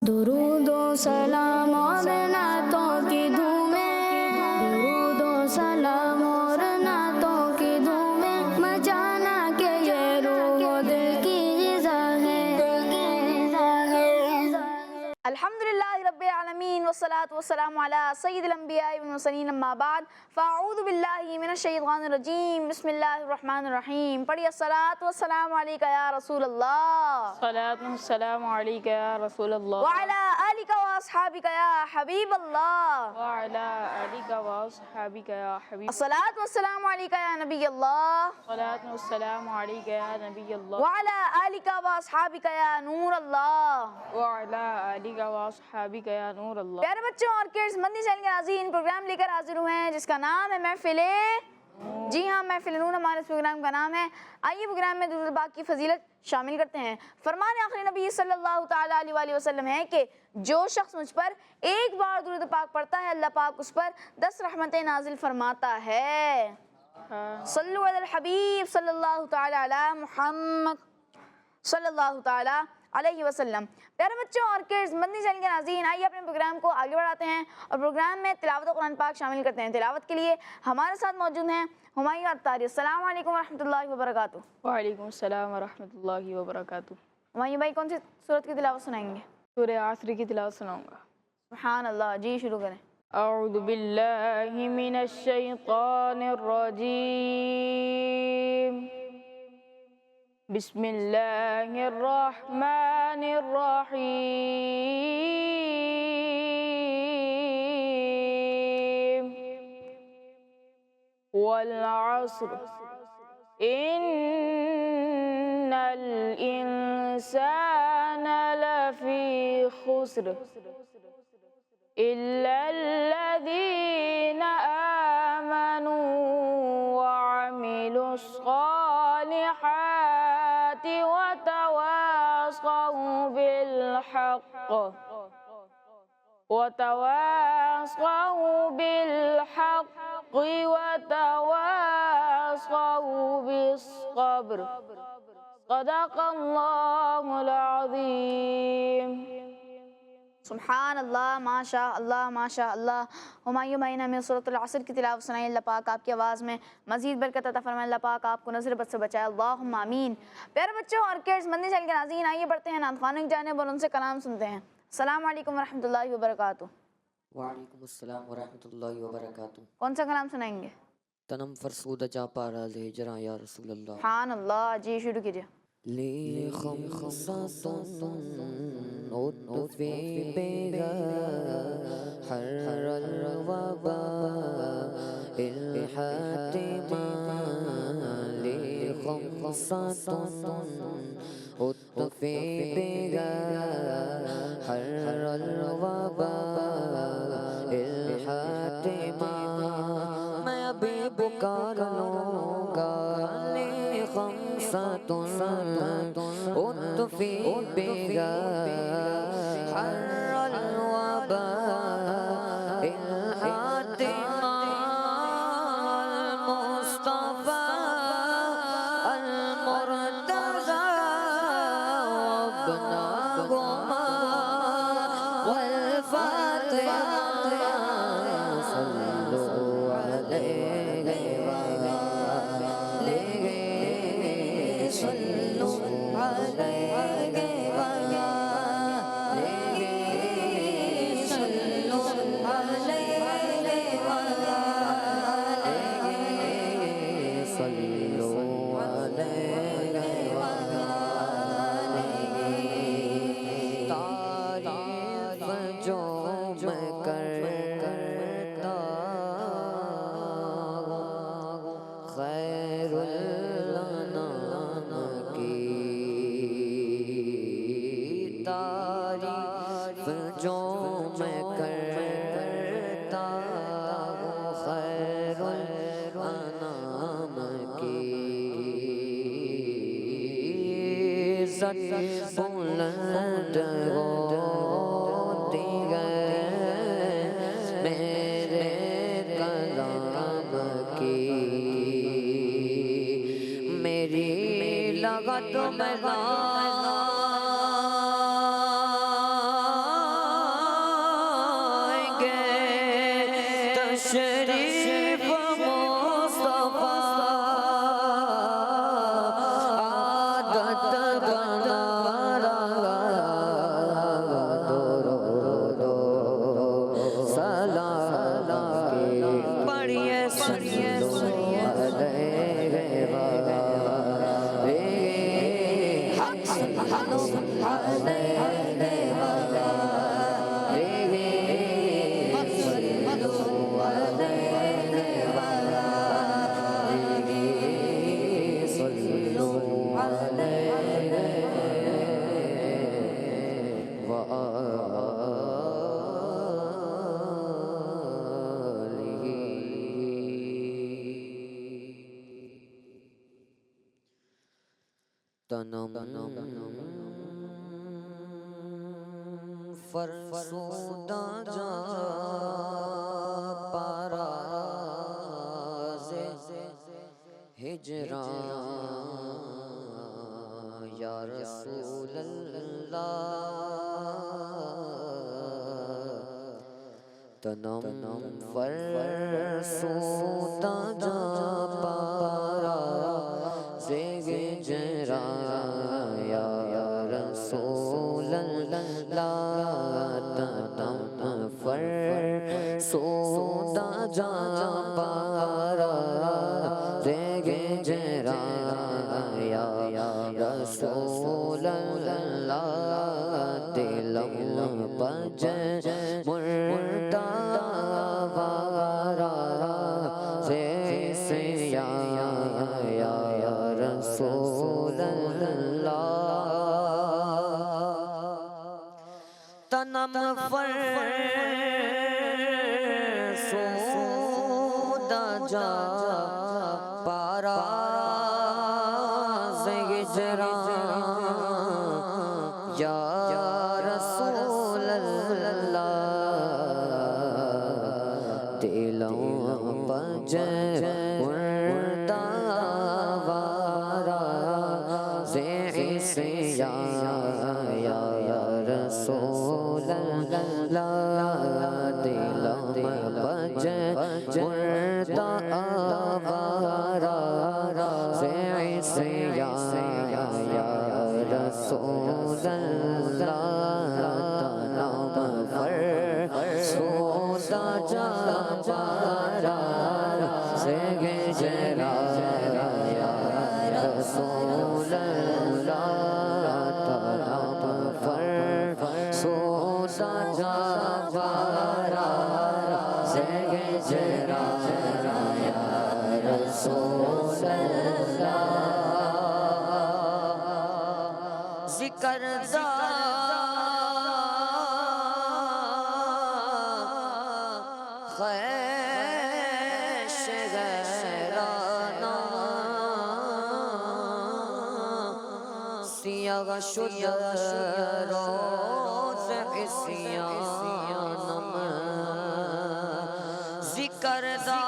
درود و سلام اور نعتوں کی دھومیں، درود و سلام اور نعتوں کی دھومیں، مچانا کہ یہ روح و دل کی غذا ہے۔ الحمدللہ رب العالمین والصلاة والسلام علی سید الانبیاء والمرسلین، اما بعد فاعوذ باللہ من الشیطان الرجیم، بسم اللہ الرحمن الرحیم۔ پڑھیے الصلاۃ والسلام علیک یا رسول اللہ، صلاۃ والسلام علیک یا رسول اللہ، وعلی آلک واصحابک یا حبیب اللہ، وعلی آلک واصحابک یا حبیب، الصلاۃ والسلام علیک یا نبی اللہ، صلاۃ والسلام علیک یا نبی اللہ، وعلی آلک واصحابک یا نور اللہ، وعلی آلک واصحابک یا نور اللہ۔ پیارے بچوں اور کڈز، مدنی چینل کے ناظرین، پروگرام لے کر حاضر ہوئے ہیں جس کا نام ہے محفل، جی ہاں محفل نور ہمارے اس پروگرام کا نام ہے۔ آئیے پروگرام میں درود پاک کی فضیلت شامل کرتے ہیں۔ فرمان آخری نبی صلی اللہ تعالیٰ علیہ وآلہ وسلم ہے کہ جو شخص مجھ پر ایک بار درود پاک پڑھتا ہے، اللہ پاک اس پر 10 رحمتیں نازل فرماتا ہے۔ صلو علی الحبیب صلی اللہ تعالیٰ علی محمد صلی اللہ تعالیٰ علیہ وسلم۔ پیارے بچوں اور کڈز، مدنی چینل کے ناظرین، آئیے اپنے پروگرام کو آگے بڑھاتے ہیں اور پروگرام میں تلاوت قرآن پاک شامل کرتے ہیں۔ تلاوت کے لیے ہمارے ساتھ موجود ہیں ہمایوں اتاری۔ السلام علیکم ورحمۃ اللہ وبرکاتہ۔ وعلیکم السلام ورحمۃ اللہ وبرکاتہ۔ ہمایوں بھائی کون سی سورت کی تلاوت سنائیں گے؟ سورہ عصر کی تلاوت سناؤں گا۔ سبحان اللہ، جی شروع کریں۔ اعوذ باللہ من الشیطان الرجیم، بسم اللہ الرحمن الرحیم، والعصر ان الانسان لفی خسر الا الذین آمنوا وعملوا الصالحات وتواصوا بالحق وتواصوا بالصبر، صدق اللہ العظیم۔ سبحان اللہ، ماشاء اللہ ماشاء اللہ۔ ہمایوں بھائی نے ہمیں سورۃ العصر کی تلاوت سنائی، اللہ پاک آپ کی آواز میں مزید برکت عطا فرمائے، اللہ پاک آپ کو نظر بد سے بچائے، اللہم آمین۔ پیارے بچوں اور کڈز، مدنی چینل کے ناظرین، آئیے بڑھتے ہیں نعت خوانوں کی جانب اور ان سے کلام سنتے ہیں۔ السلام علیکم ورحمۃ اللہ وبرکاتہ۔ وعلیکم السلام ورحمۃ اللہ وبرکاتہ۔ کون سا کلام سنائیں گے؟ تنم فرسودہ چاپا راز ہجراں یا رسول اللہ۔ سبحان اللہ، جی شروع کیجیے۔ لی خمسۃ عطفی بها حر الوباء الحاتمہ، لی خمسۃ عطفی بها حر الوباء الحاتمہ، میں ابھی پکار لوں گا لی خمسۃ عطفی بها حر الوباء الحاتمہ، المصطفى المرتضى وابنهما والفاتحة، صلوا عليه صلوا عليه صلوا عليه صلوا عليه تعریف جو میں کرتا خیر الانام کی، تعریف جو میں کرتا خیر الانام کی، عزت بلند ہوتی ہے میرے کلام کی، میری لغت میں تشریف مصطفیٰ عادت بنا سلام پڑھیے سنیے فرسودہ جا پاراز ہجران یا رسول اللہ تنم فرسودہ جا پاراز ہجران یا رسول اللہ تنم فرسودہ جا پاراز ہجران یا رسول اللہ دلم بج مردہ وارا سے یا رسول اللہ تنم فرسودہ جا پاراز ہجران یا رسول اللہ دلوں بج مردہ وارا سے یا رسول اللہ دلوں بج مردہ وارا سے یا رسول اللہ تنم فرسودہ جا پاراز ہجران یا رسول اللہ تنم فرسودہ جا پاراز ہجران یا رسول اللہ ذکر دا خیش غیرانا سیاغ شد روز عصیانم ذکر دا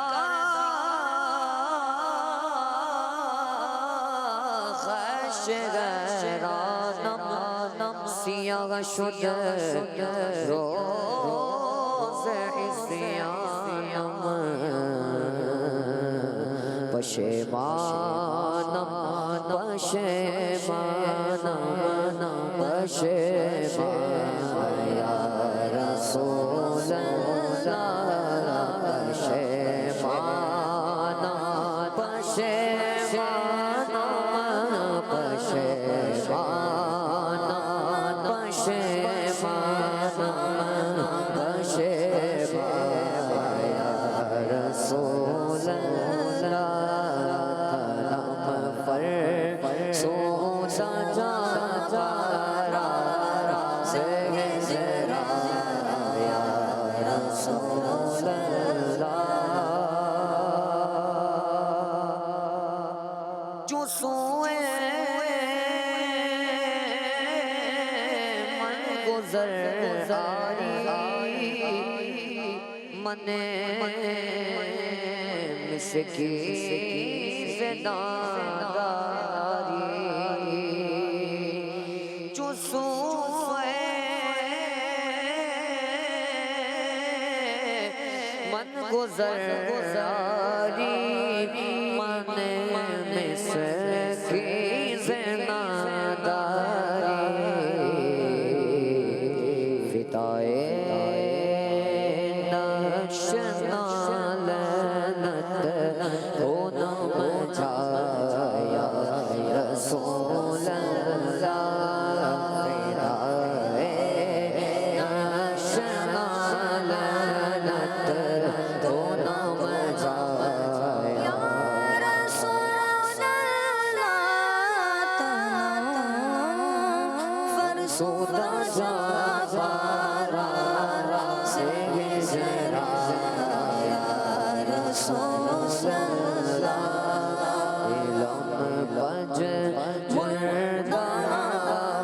خیش غیرانم سیاغ شد روز عصیانم پشیمانم یا رسول اللہ رسول اللہ فرسودہ جا پاراز ہجران یا رسول اللہ جو سوئے من گزر آئی من مسکین سے ناداری جو سوئے من گزاری من مسکین زناداری فدائے نقش نالنت اونم جایا رسول اللہ فدائے نقش نالنت اونم جایا فرسودہ جا پارا سے گزرا یا رسول اللہ علم بج مردہ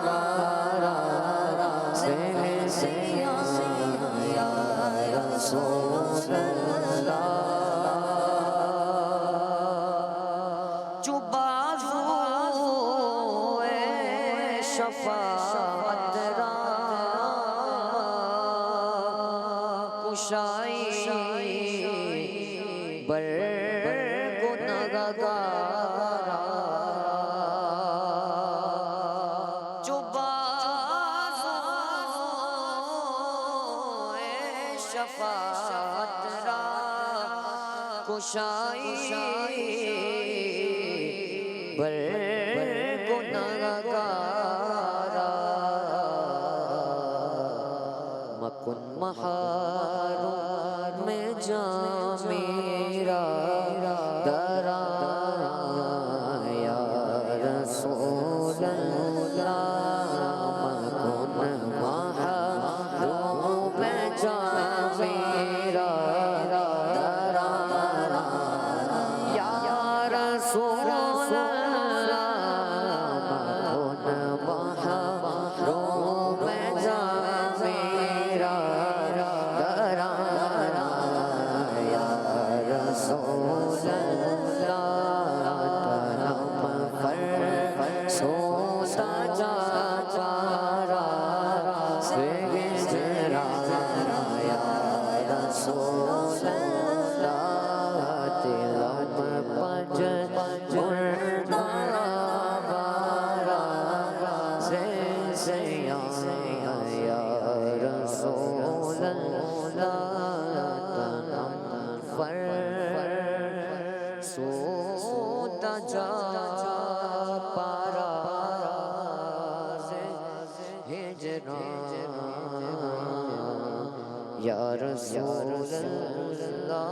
بارا سے گزرا یا رسول اللہ جو بازوئے شفاعت را کشائی بر گنہگارا جو بازوئے شفاعت را کشائی بر گنہگارا مکن محارم میں جا میرا درا یا رسول اللہ مکن محارم میں جا میرا درا یا رسول اللہ مکن محارم میں جا میرا درا یا رسول اللہ تنم فرسودہ جا پارا سے گزرا یا رسول اللہ تلم پج مردہ بارا سے یا رسول اللہ تنم فرسودہ جا پارا سے ہجرا یا رسول اللہ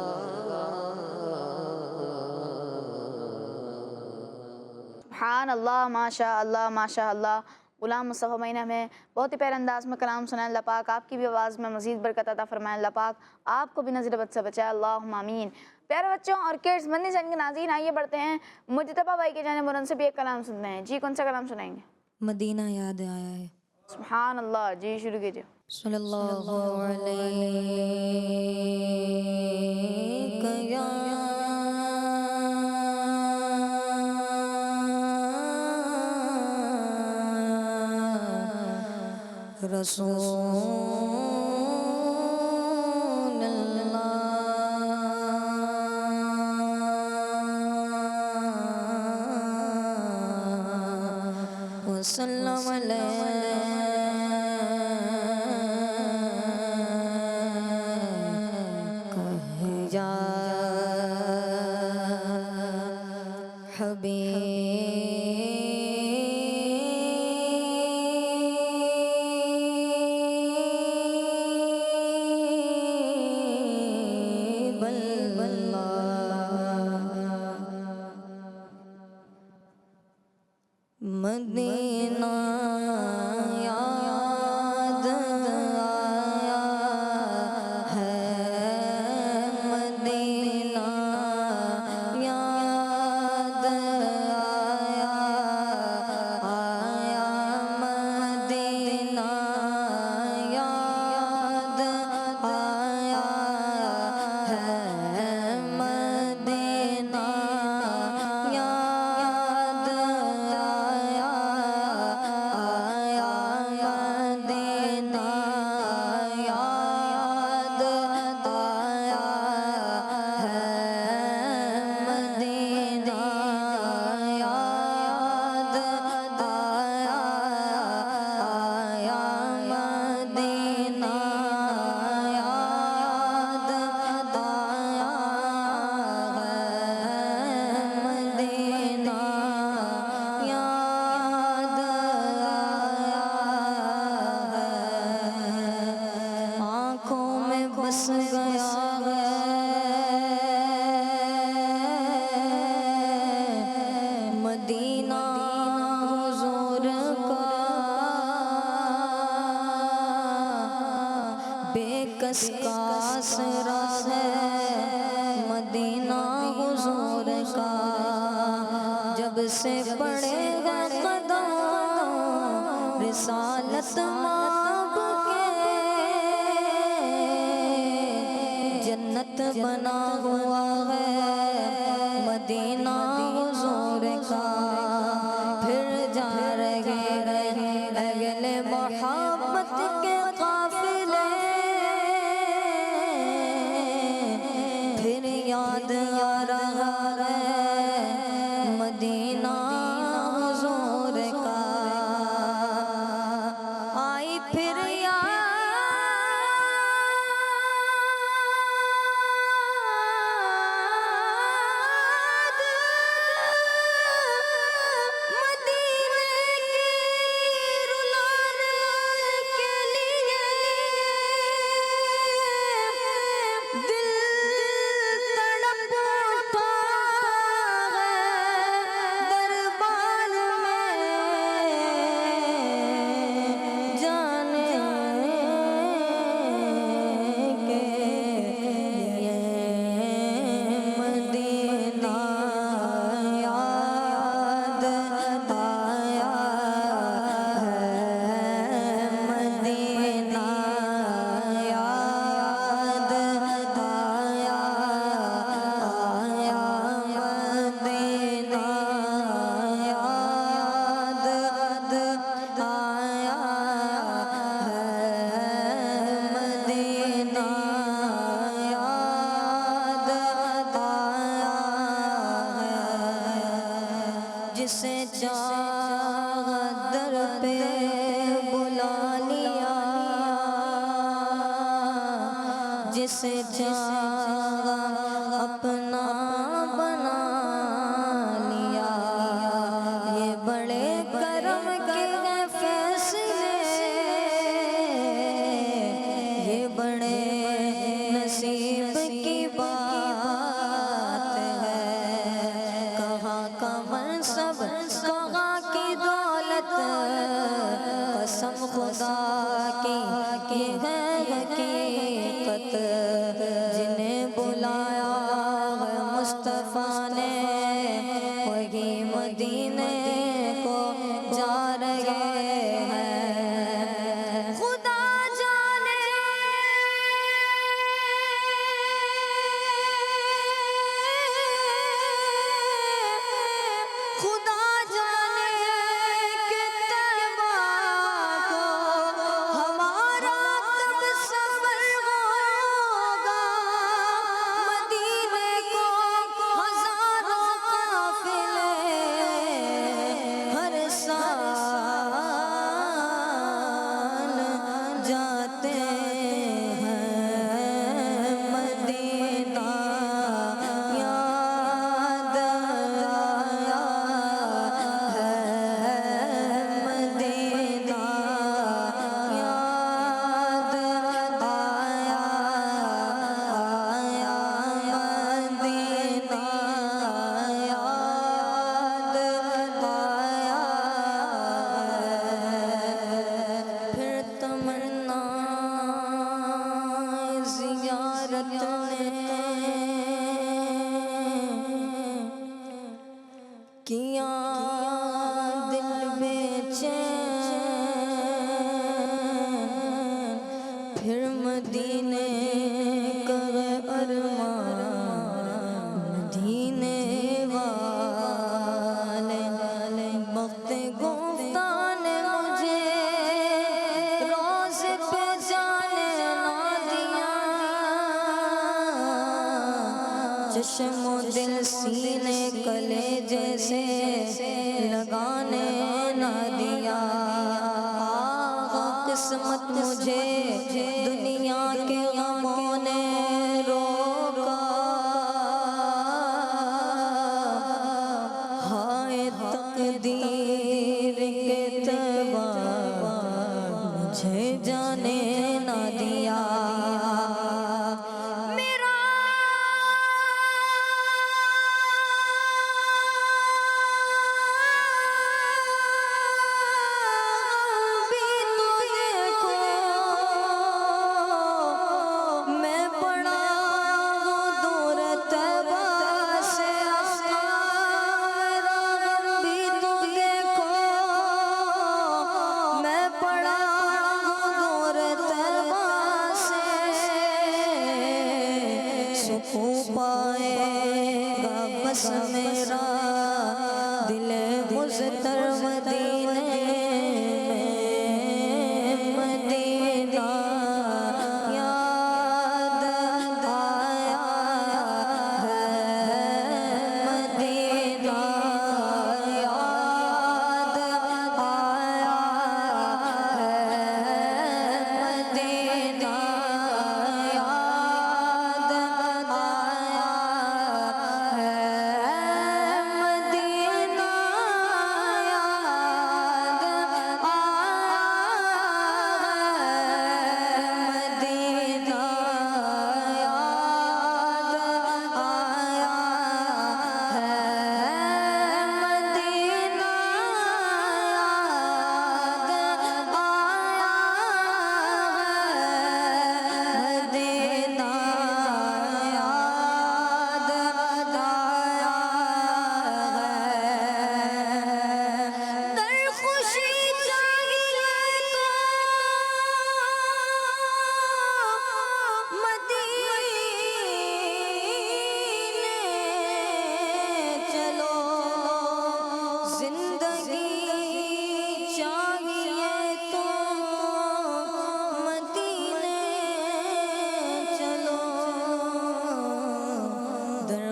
سبحان اللہ، ماشاء اللہ ماشاء اللہ۔ غلام مصطفیٰ مینہ میں بہت ہی پیارے انداز میں کلام سنائیں، اللہ پاک آپ کی بھی آواز میں مزید برکت عطا فرمائیں، اللہ پاک آپ کو بھی نظر بد سے بچائے، اللہم آمین۔ پیارے بچوں اور کڈز مدنی چینل کے ناظرین، آئیے بڑھتے ہیں مجتبیٰ بھائی کے جانب اور ان سے بھی ایک کلام سنتے ہیں۔ جی کون سا کلام سنائیں گے؟ مدینہ یاد آیا ہے۔ سبحان اللہ، جی شروع کیجئے۔ صلی اللہ علیہ یا رسول اللہ وسلم علیہ یا حبیب اللہ مدینہ بے کس کا آسرا ہے مدینہ حضور کا، جب سے پڑے گا قدم رسالت ماب کے، جنت بنا ہوا ہے مدینہ حضور کا، پھر جا رہے اگلے محبت کے قافلے، پھر یاد آ رہا ہے مدینہ حضور کا، آئی پھر جسے چاہا در پہ بلا لیا، جسے چاہا اپنا بنا لیا، یہ بڑے کرم کے فیصلے، یہ بڑے نصیب کی بات ہے، کہاں کا منصب کہاں کی دولت، قسم خدا کی یہ ہے حقیقت، جنہیں بلایا ہے مصطفیٰ نے وہی مدینے کو جا رہے ہیں، خدا جانے خدا جانے کہ طیبہ کو ہمارا کب صبر ہوگا، مدینے کو ہزاروں قافلے ہر سال جاتے ہیں، مدینہ یاد آیا ہے، مدینہ یاد آیا، مدینہ یاد آیا، پھر تمنا زیارت نے کیا دل بے چین، پھر مدینے کا ارمان مدینے والے، وقت گفتہ نے مجھے روزے پہ جانے نہ دیا، چشم و دل سینے کلیجے سے لگانے نہ دیا، آہا قسمت مجھے دنیا کے غموں نے روکا، ہائے تقدیر کے تباہ مجھے جانے نہ دیا، میرا بھی تو دیکھو پائے گا بس میرا دل مضطر مدینے میں مدینہ یاد آیا ہے مدینہ یاد آیا ہے مدینہ یاد آیا ہے مدینہ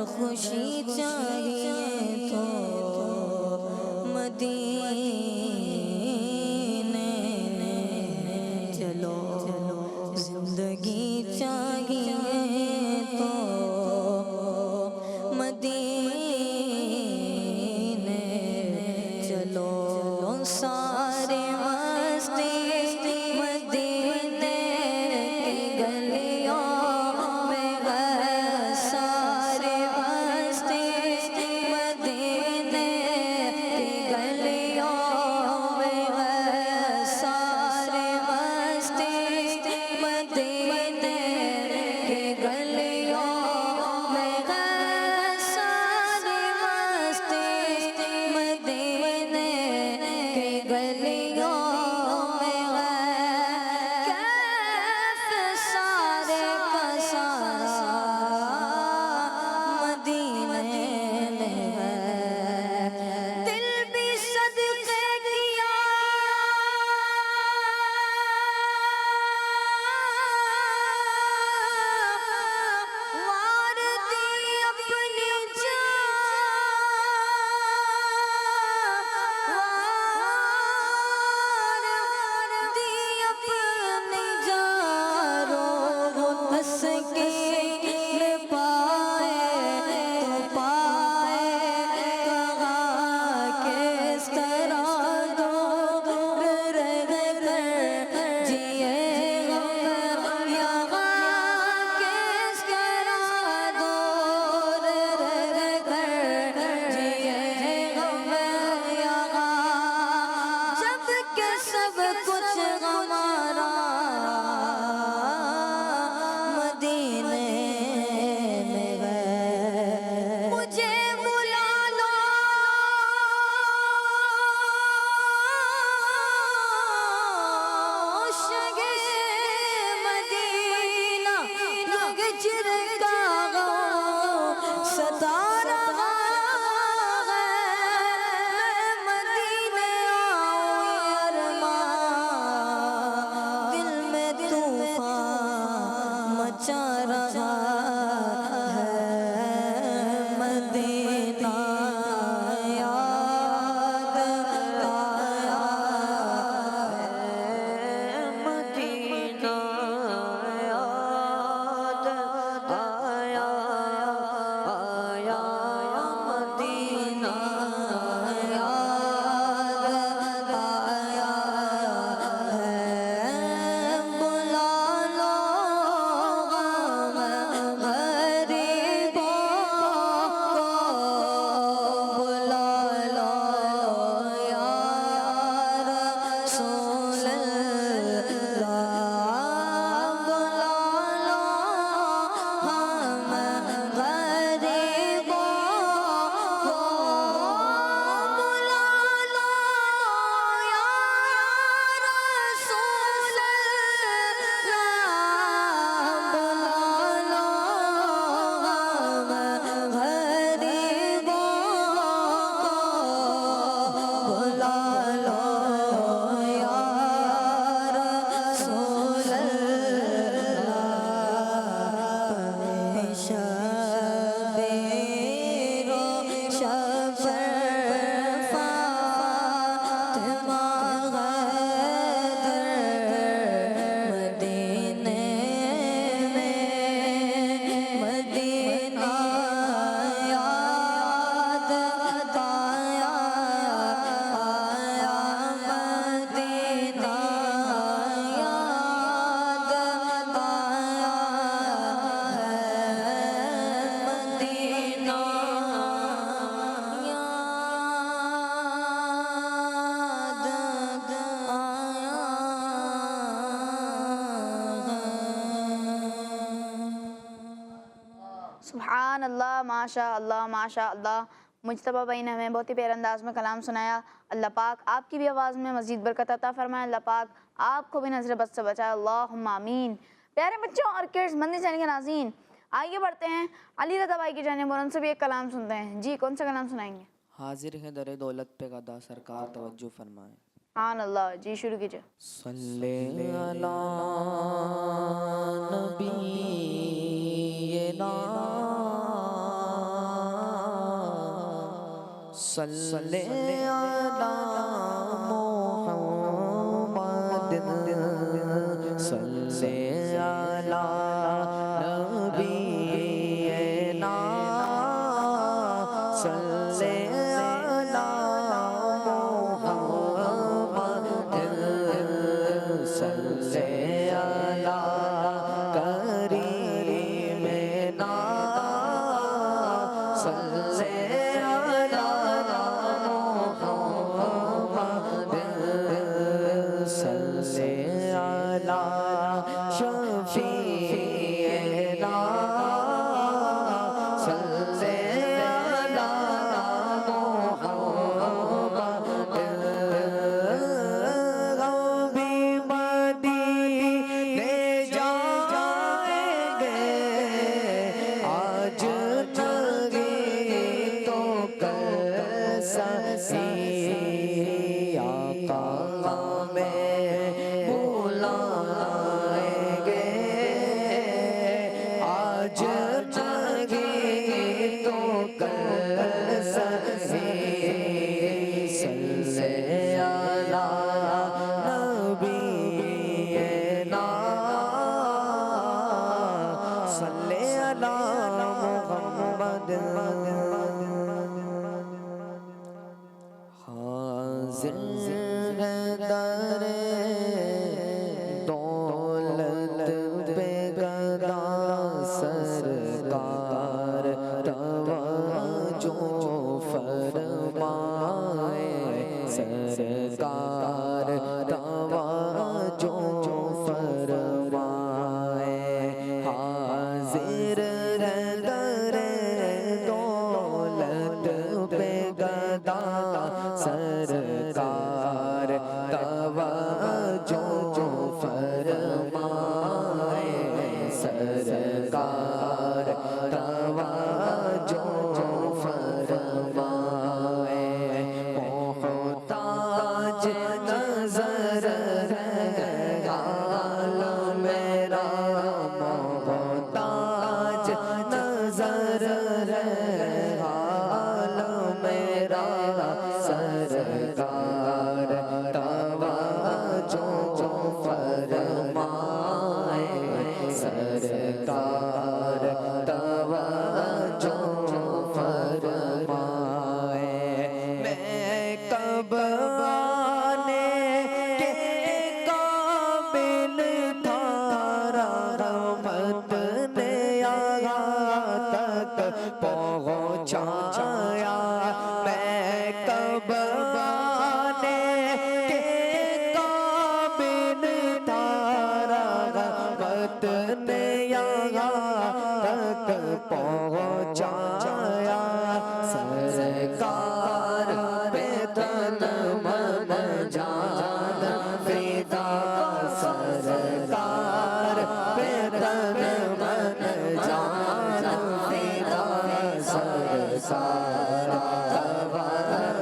خوشی چاہیے تو مدینے چلو زندگی چاہیے تو مدینے چلو سارے مستی مدینے کی گلیوں میں ہے سارے مستی مدینے کی گلیوں میں ہے سارے مستی مدینے کی گلیوں میں ہے سارے مستی مدینے کی گلیوں میں ہے کیف سارے کا سارا مدینے میں ہے دل بھی صدقے کیا وار دی اپنی بس کے پائے تو پائے کہاں کس طرح دور رہ کر جیے غم یہاں کس طرح دور رہ کر جیے غم یہاں جب کہ سب کچھ ہمارا مدینے میں ہے مجھے بلا لو شگے مدینہ ہجر کا غم ستا رہا ہے میں مدینے آؤں ارمان دل میں طوفان مچا رہا ہے مدینہ یاد آیا ہے مدینہ یاد آیا آیا مدینہ یاد آیا ہے بلا لو غم سبحان اللہ، ماشاء اللہ ماشاء اللہ۔ مجتبیٰ بھائی نے ہمیں بہت ہی پیارے انداز میں کلام سنایا۔ اللہ پاک آپ کی بھی آواز میں مزید برکت عطا فرمائے، اللہ پاک آپ کو بھی نظر بد سے بچائے، اللہم آمین۔ پیارے بچوں اور کڈز مندی چینل کے ناظرین، آئیے بڑھتے ہیں علی رضا بھائی کی جانب اور ان سے بھی ایک کلام سنتے ہیں۔ جی کون سا کلام سنائیں گے؟ حاضر ہے در دولت پہ گدا، سرکار توجہ فرمائیں۔ سبحان اللہ، جی شروع کیجئے۔ صلی علی نبینا، صلی علی محمد، صلی علی نبینا، صلی علی محمد، صلی علی کریمنا، صلی علی محمد، صلی علی شفیعنا، صلی علی محمد، غم مدینے جائیں گے، آج تگی تو کل سسی، آقا میں بلائیں گے، آج تگی تو کل سسی، صلی علی نبینا، صلی علی محمد، حاضر ہے در دولت پہ گدا، سرکار توجہ فرمائے، سرکار توجہ فرمائے، حاضر ہے در دولت پہ گدا، سرکار توجہ فرمائے، سرکار توجہ فرمائے، محتاج نظر ہے حال میرا، محتاج نظر ہے حال میرا، سرکار توجہ فرمائے، سرکار توجہ فرمائے، میں کب آنے کے قابل تھا، رحمت نے یہاں تک پہنچایا، میں کب آنے کے قابل تھا، رحمت نے یہاں تک پہنچایا، سرکار پہ تن من جان فدا، سرکار پہ تن من جان فدا، سرکار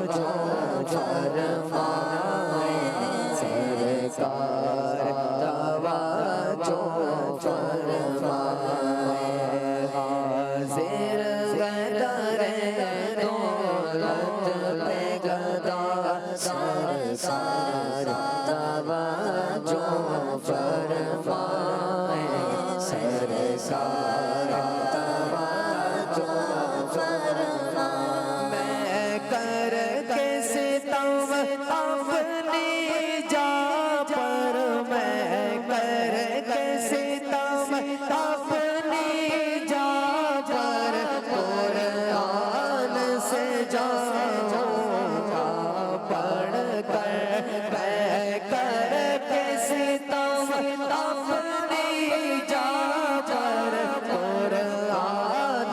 توجہ فرمائے، سرکار توجہ فرمائے، حاضر در دولت پہ گدا، سرکار توجہ فرمائے، سرکار توجہ فرمائے، میں کر کے ستم اپنی جا پر، میں کر کے ستم اپنی جا پر، قرآن سے جاؤں گا پڑھ کر، میں کر کے ستم اپنی جا پر، قرآن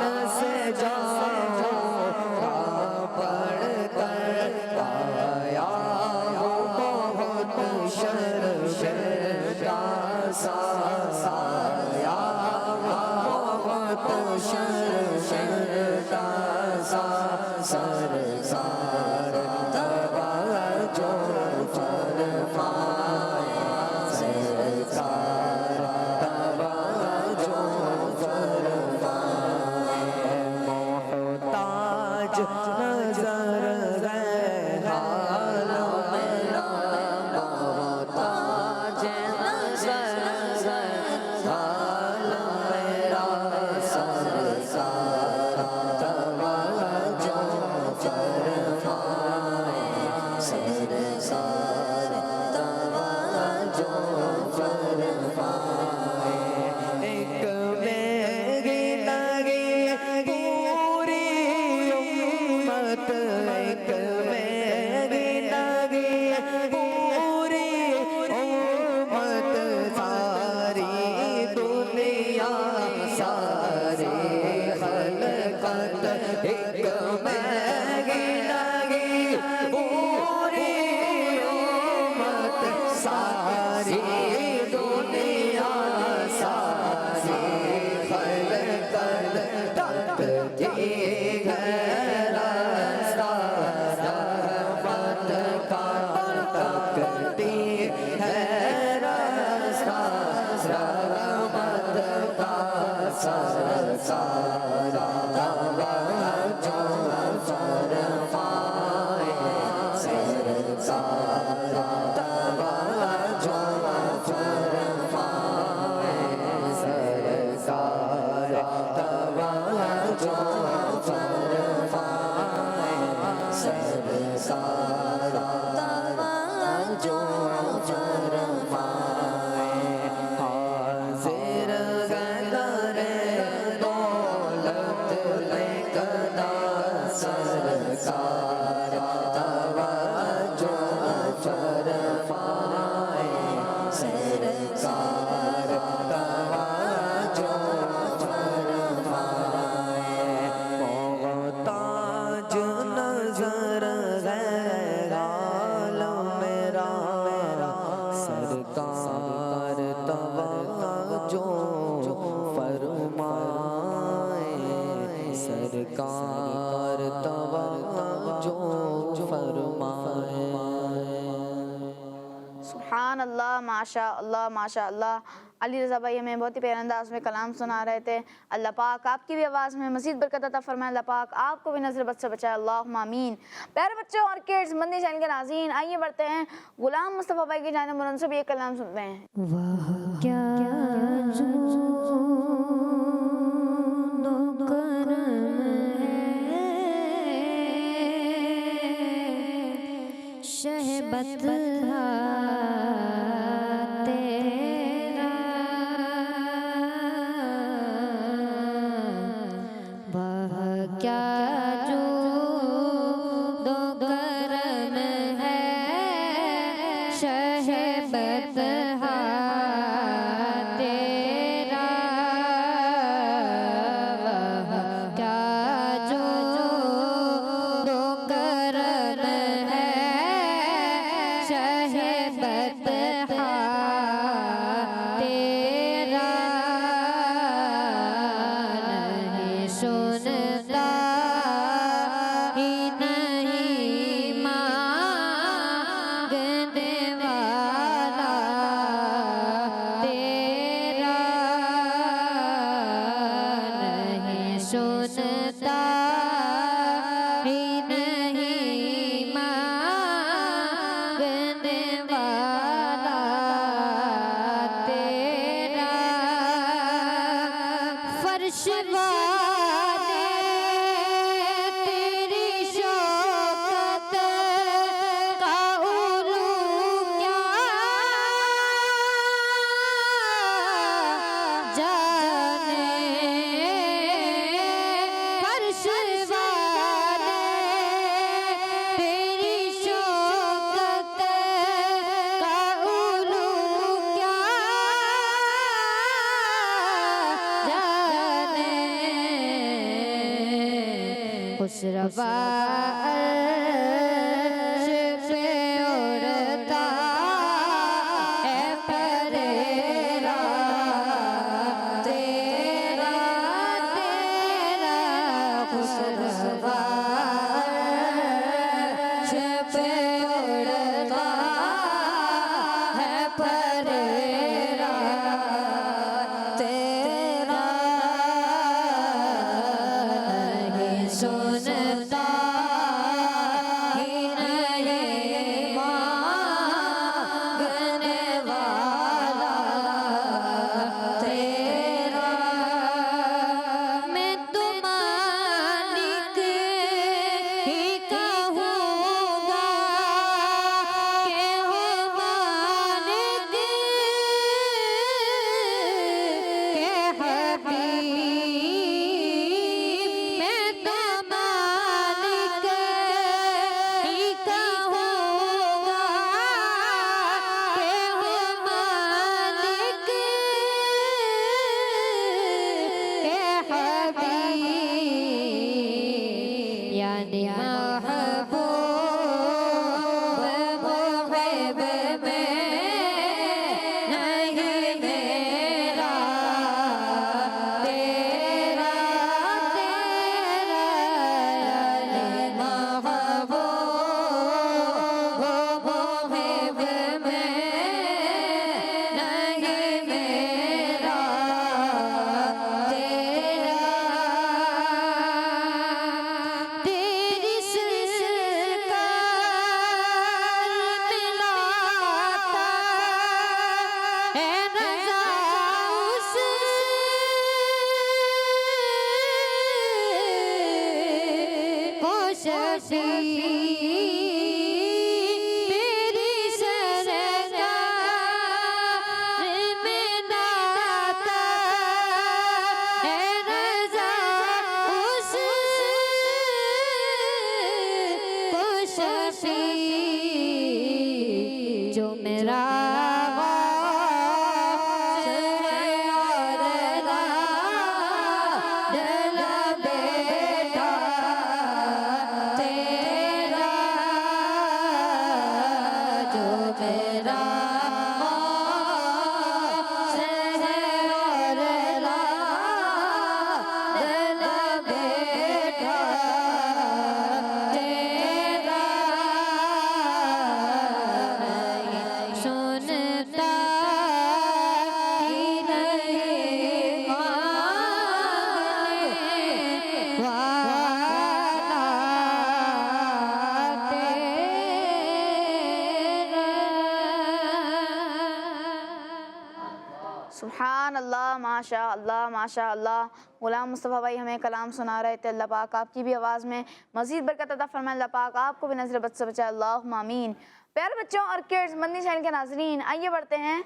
ایک مہنگی لگی پوری امت ساری دنیا ساری خلق تکتی ہے راستہ رحمت کا تکتی ہے راستہ رحمت کا سرکار توجہ فرمائے سرکار توجہ فرمائے سرکار توجہ فرمائے سرکار توجہ فرمائے حاضر گدر دولت لکدا سرکار توجہ فرمائے سرکار توجہ فرمائے محتاج نظر ہے حال میرا سرکار توجہ فرمائے سرکار توجہ فرمائے سبحان اللہ، ماشاء اللہ ماشاء اللہ۔ علی رضا بھائی ہمیں بہت ہی پیارے انداز میں کلام سنا رہے تھے۔ اللہ پاک آپ کی بھی آواز میں مزید برکت عطا فرمائے، اللہ پاک آپ کو بھی نظر بد سے بچائے، اللہم آمین۔ پیارے بچوں اور کڈز، مدنی چینل کے ناظرین، آئیے بڑھتے ہیں غلام مصطفیٰ بھائی کی جانب، ان سے بھی ایک کلام سنتے ہیں۔ شہبت جو میرا سبحان اللہ، ماشاء اللہ ماشاء اللہ۔ غلام مصطفیٰ بھائی ہمیں کلام سنا رہے تھے، اللہ پاک آپ کی بھی آواز میں مزید برکت عطا فرمائے، اللہ پاک آپ کو بھی نظر بد سے بچائے، اللہم آمین۔ پیارے بچوں اور کڈز مدنی چینل کے ناظرین، آئیے بڑھتے ہیں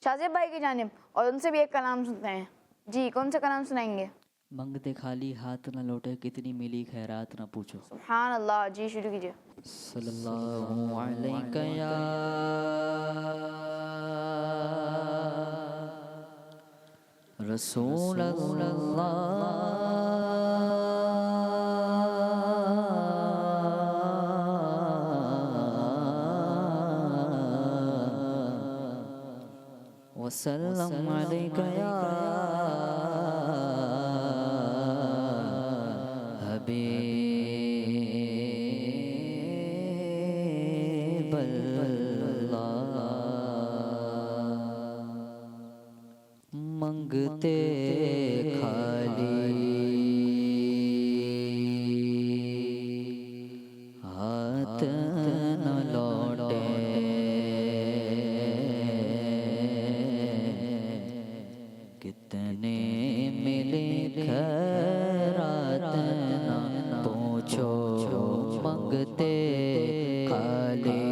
شاذیب بھائی کی جانب اور ان سے بھی ایک کلام سنتے ہیں۔ جی کون سا کلام سنائیں گے؟ منگتے خالی ہاتھ نہ لوٹے، کتنی ملی خیرات نہ پوچھو۔ سبحان اللہ، جی شروع کیجئے۔ صلی اللہ علیہ یا رسول اللہ وسلم علیک یا حبیب اللہ۔ منگتے خالی ہاتھ نہ لوٹے، کتنے ملے خیرات نہ پوچھو۔ منگتے خالی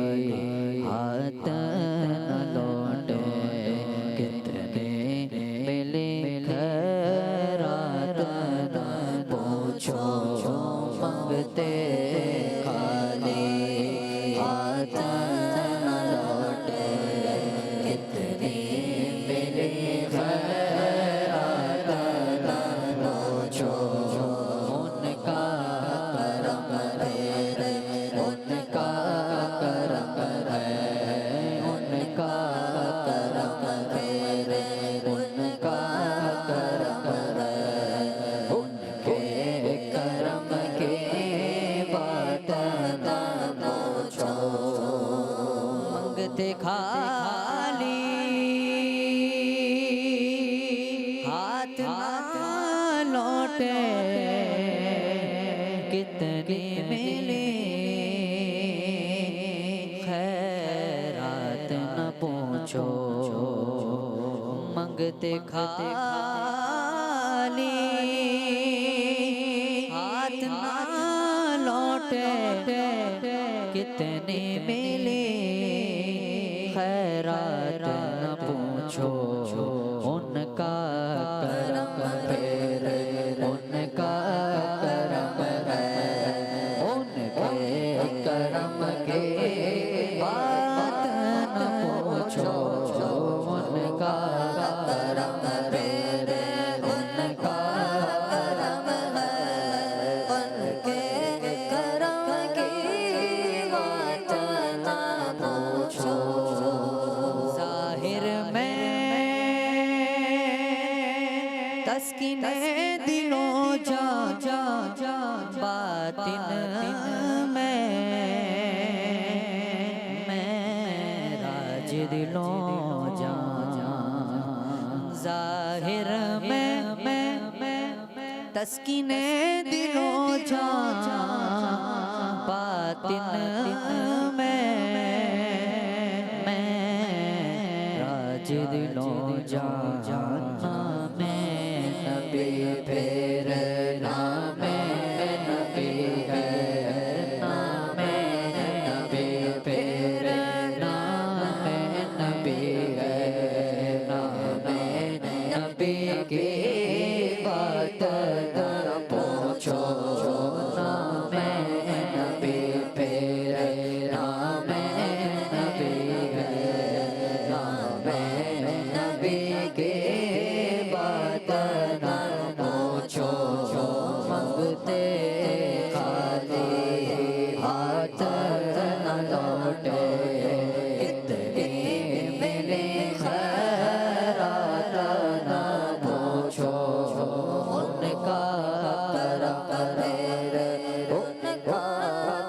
ہاتھ نہ لوٹے، کتنے ملے خیرات نہ پوچھو۔ منگتے خالی ہاتھ نہ لوٹے، کتنے ملے خیرات نہ پوچھو۔ ان کا کرم ہے، ان کا کرم ہے، ان کا کرم ہے، ان کا کرم ہے، ان کے کرم کی بات نہ پوچھو۔ منگتے خالی ہاتھ نہ لوٹے، کتنی ملی خیرات نہ پوچھو۔ منگتے خالی ہاتھ نہ لوٹے، کتنی ملی خیرات نہ پوچھو۔ ان کا کرم ہے، ان کا کرم ہے، ان کے کرم کی بات نہ پوچھو۔ ان کا کرم ہے، ان کا کرم ہے، ان کے تسکین دلوں جا باطن میں راج دلوں جا ظاہر میں تسکین دلوں جا باطن میں راج دلوں جا میں نبی پھر نام نبی ہے نام نبی پھر نام نبی ہے نام نبی کی بات نہ پوچھو نام نبی پھر نام نبی ہے نام نبی کی بات نہ پوچھو منگتے خالی ہاتھ نہ لوٹے اتنی ملی خیرات نہ پوچھو ان کا کرم ہے ان کا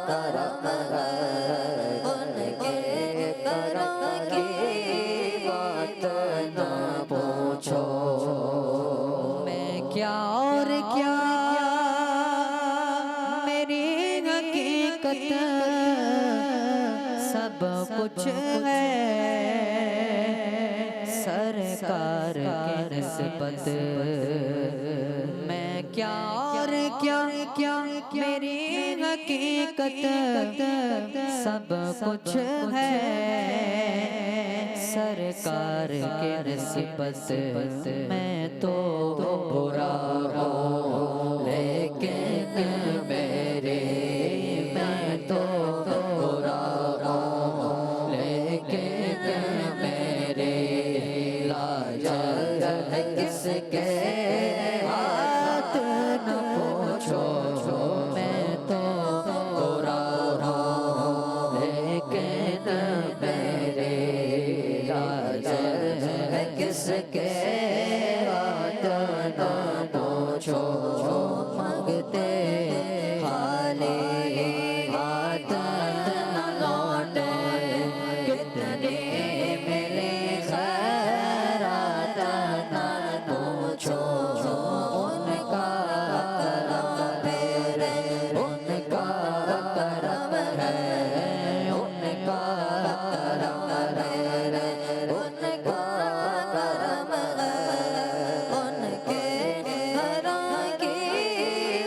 کرم ہے ان کے کرم کی بات نہ پوچھو میں کیا اور کیا میری حقیقت سب کچھ ہے سرکار کی نسبت میں کیا اور کیا میری حقیقت سب کچھ ہے سرکار کی نسبت میں تو برا ہوں لیکن میرے میں تو برا ہوں لیکن میرے لاج ہے کس کے ہاتھ نہ پوچھو میں تو برا ہوں لیکن میرے لاج ہے کس کے ہاتھ نہ پوچھو مانگتے خالی ہاتھ نہ لوٹے کتنی ملی خیرات نہ پوچھو ان کا کرم ہے ان کا کرم ہے ان کا کرم ہے ان کا کرم ہے ان کے کرم کی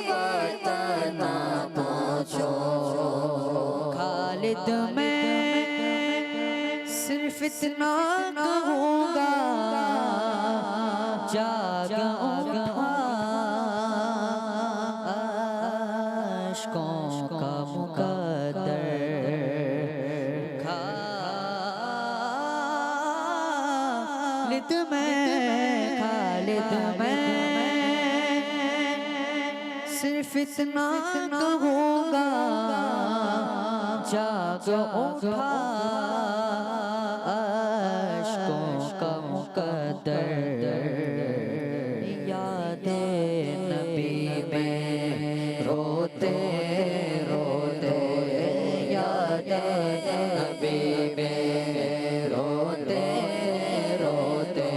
بات نہ پوچھو خالد میں صرف اتنا کہوں گا جاگ اٹھا عشقوں کا مقدر خالد میں صرف اتنا کہوں گا جاگ اٹھا عشقوں کا مقدر یاد نبی میں روتے روتے یاد نبی میں روتے روتے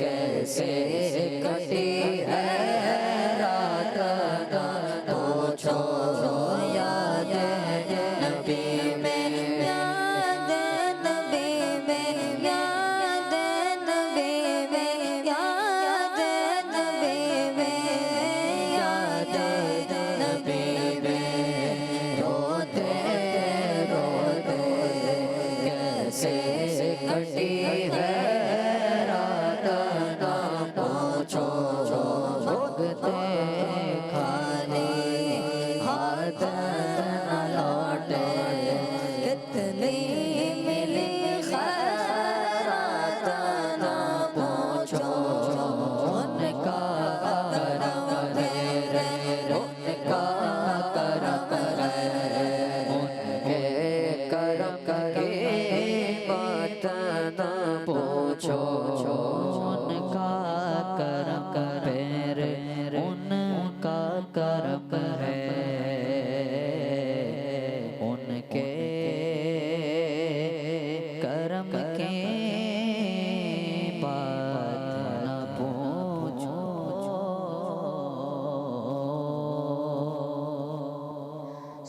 کیسے کٹی ہے رات نہ پوچھو یاد نبی میں یاد نبی میں یاد نبی میں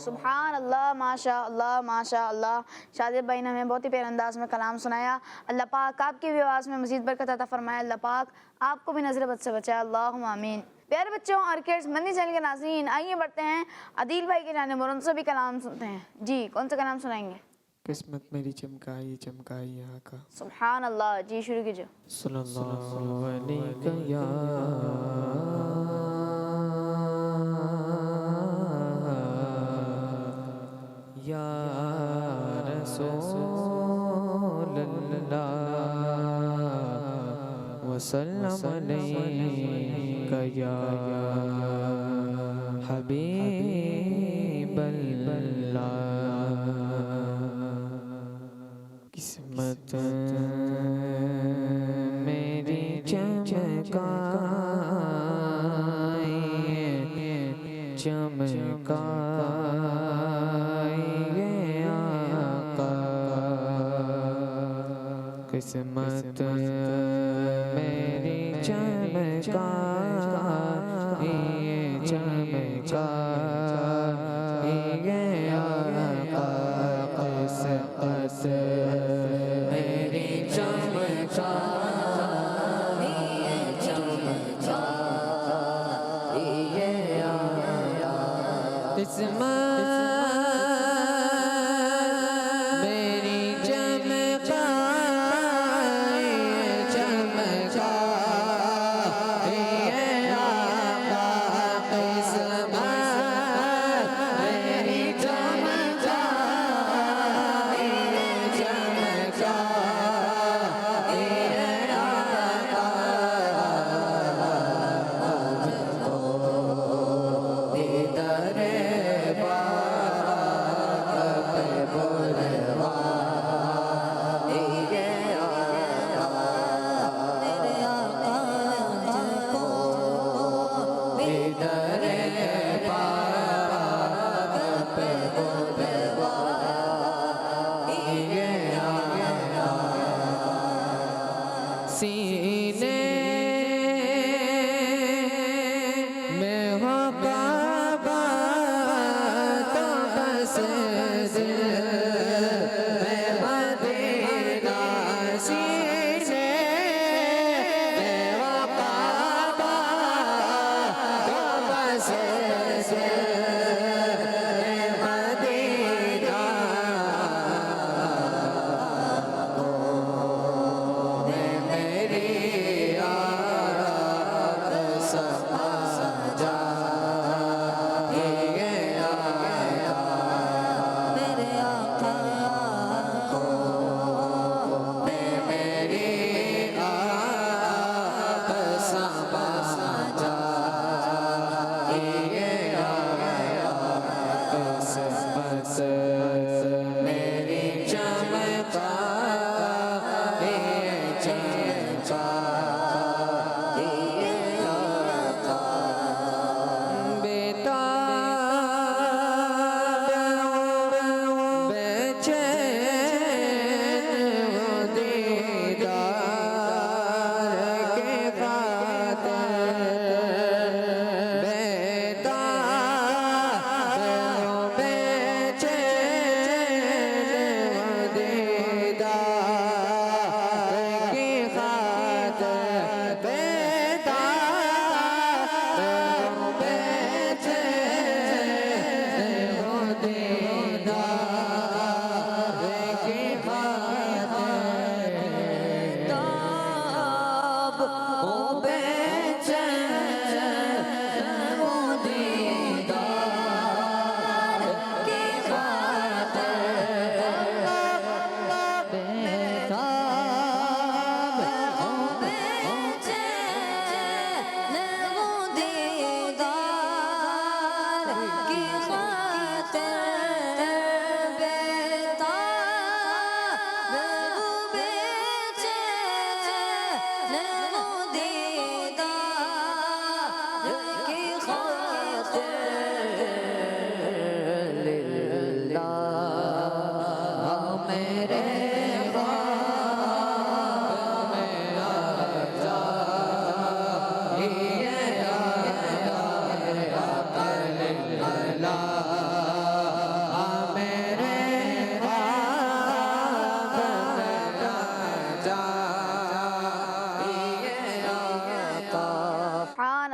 سبحان اللہ، ماشاء اللہ ماشاء اللہ۔ شادر بھائی نے ہمیں بہت ہی پیارے انداز میں کلام سنایا۔ اللہ پاک آپ کی بھی آواز میں مزید برکت عطا فرمائے، اللہ پاک آپ کو بھی نظر بد سے بچائے، اللہم آمین۔ پیارے بچوں اور کڈس مدنی چینل کے ناظرین، آئیے بڑھتے ہیں عدیل بھائی کی جانب اور ان سے بھی کلام سنتے ہیں۔ جی کون سا کلام سنائیں گے؟ قسمت میری چمکائی چمکائی آقا۔ سبحان اللہ، جی شروع کیجئے۔ صلی اللہ علیہ یا رسول اللہ وسلم علیک یا حبیب اللہ۔ قسمت میری چمکائی چمکائی آقا، قسمت میری چمکائی چمکائی آقا، قسمت میری چمکائی چمکائی آقا، قسمت میری چمکائی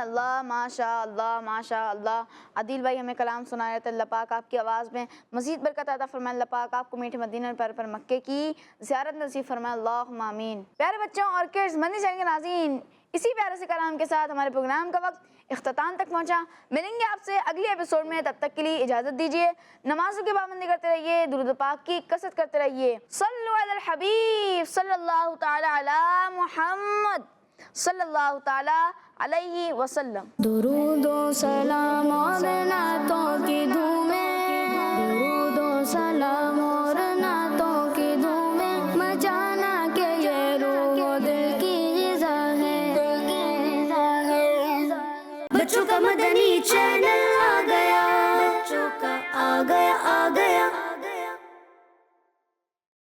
اللہ ماشاء اللہ ماشاء اللہ. عدیل بھائی ہمیں کلام سنا رہے تھے. اللہ پاک آپ کی آواز میں مزید برکت عطا فرمائے. اللہ پاک آپ کو میٹھے مدینہ پر مکے کی زیارت نصیب فرمائے. اللہم آمین. پیارے بچوں اور کڈز مدنی چینل کے ناظرین، اسی پیارے سے کلام کے ساتھ ہمارے پروگرام کا وقت اختتام تک پہنچا. ملیں گے آپ سے اگلی ایپیسوڈ میں. تب تک کے لیے اجازت دیجیے. نمازوں کی پابندی کرتے رہیے، درود پاک کی کثرت کرتے رہیے. صلو علی الحبیب صلی اللہ تعالی علی محمد صلی اللہ تعالی علیہ وسلم. درود و سلام اور نعتوں کی دھومیں، درود و سلام